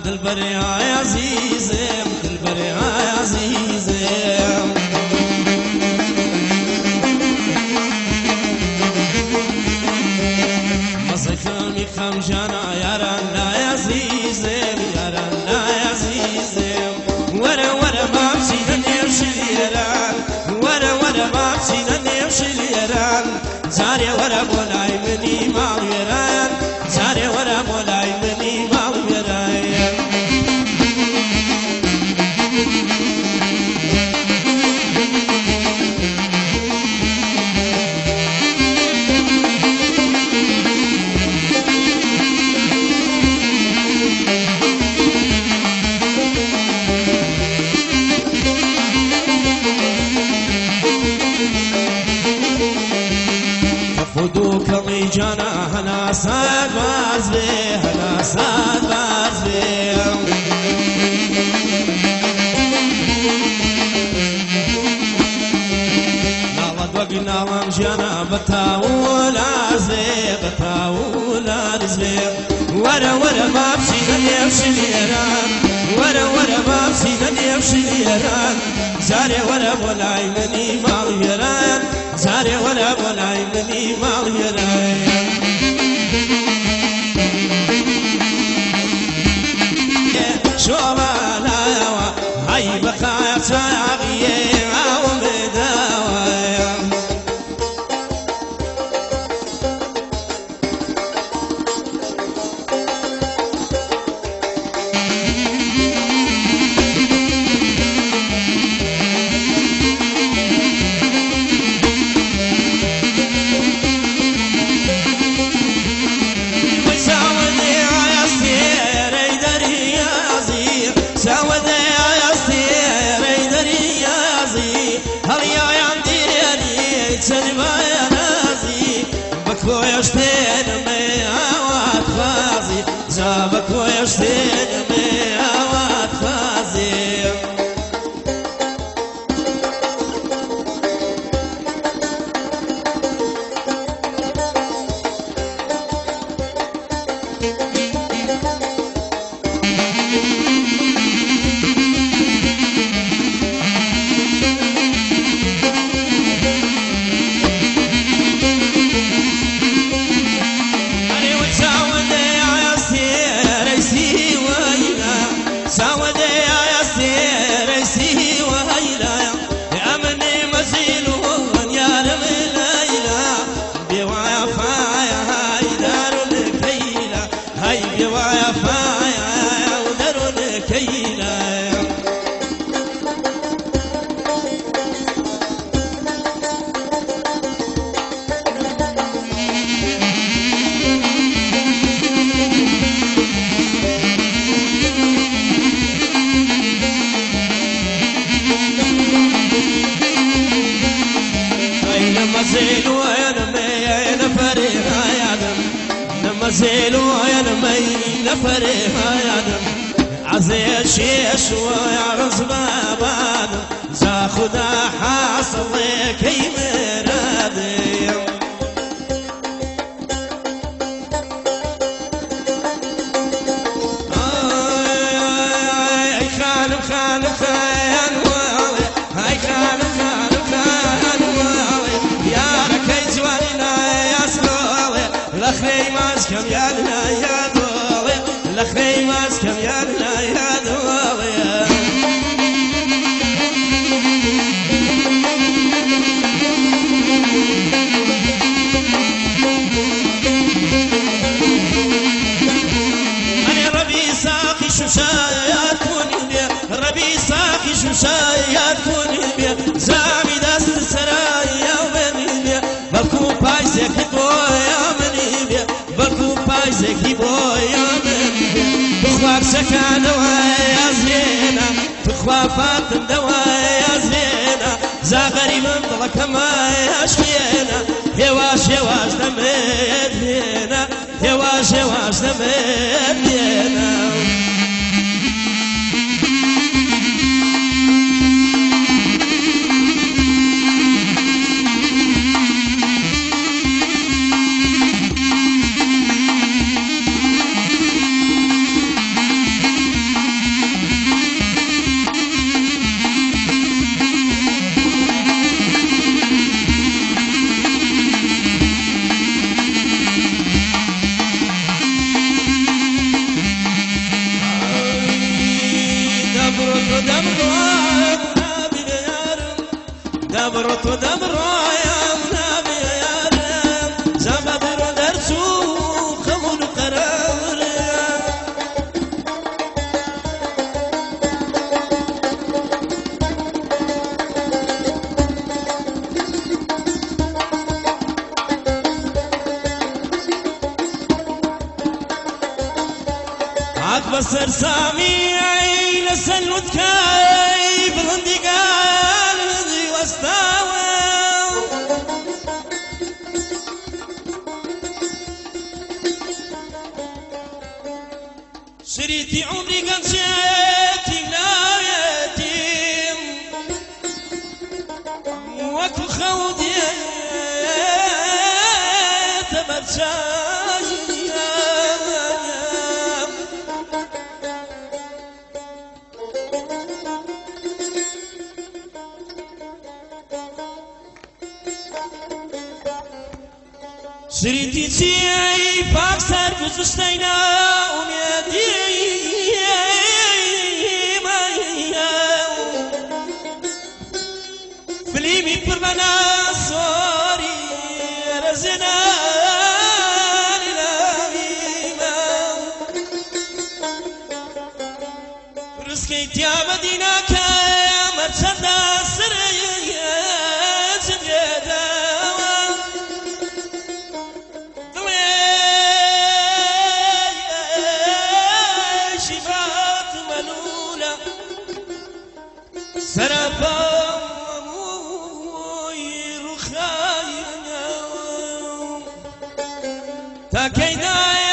دلبر يا عزيزي دلبر يا عزيزي مسكني خمجانا يا رنا يا عزيزي يا رنا يا عزيزي ورا ورا ما مشينا نمشي اليران ورا ورا ما مشينا نمشي اليران زاري ورا مولاي مني ما اليران زاري ورا مولاي مني ما اليران خدوك ضيجانا هنا صاد بازبي هنا صاد بازبي نالد وقنا ومجانا بتاول عزبي بتاول عزبي ورا ورا ما بشينا نمشي اليران ورا ورا ما بشينا نمشي اليران زاري ورا مولاي مني مال يران زاري ورا مولاي مني مال يران شوما لا هاي بقى تعبيه او بداوي ويشتين مياوات فازي جابك ويشتين مياوات فازي نمزيلو يا نمي نفريها يا دم نمزيلو يا نمي نفريها يا دم عزي الشيش ويا رزبا بادم زاخدا حاصل كي مرادي اي خالم خالم خان والي هاي خالم خالم خان والي يا ركي جوانينا يا سلولي لخري ماسكم يا لنا يا دولي لخري ماسكم يا لنا يا دولي شوشايات كوني ربي ساقي شوشايات كوني زامي دست سرايا ومني بلكو بايزك بويا مني بلكو بايزك بويا مني بخواك سكا دوايا زينة بخوا فاتن دوايا زينة زا غريب مضلك ما يشفينا هواش هواش دم باش دمنا دبرت ودبرا يا منابي يا رب زبابر درسو خمون قرار عاد بصر سامي لسلوت كاي بغندي قال واستاوى شريتي عمري قد جيتي لا يتيم وكل خودي تمرشاي شريتي تي باكسر بزشتينا وميدي فليمي برمنا صوري رزنا رزقي يا مدينة كامل شدا سرية جديدة سرفا ويرخاي تا كيدا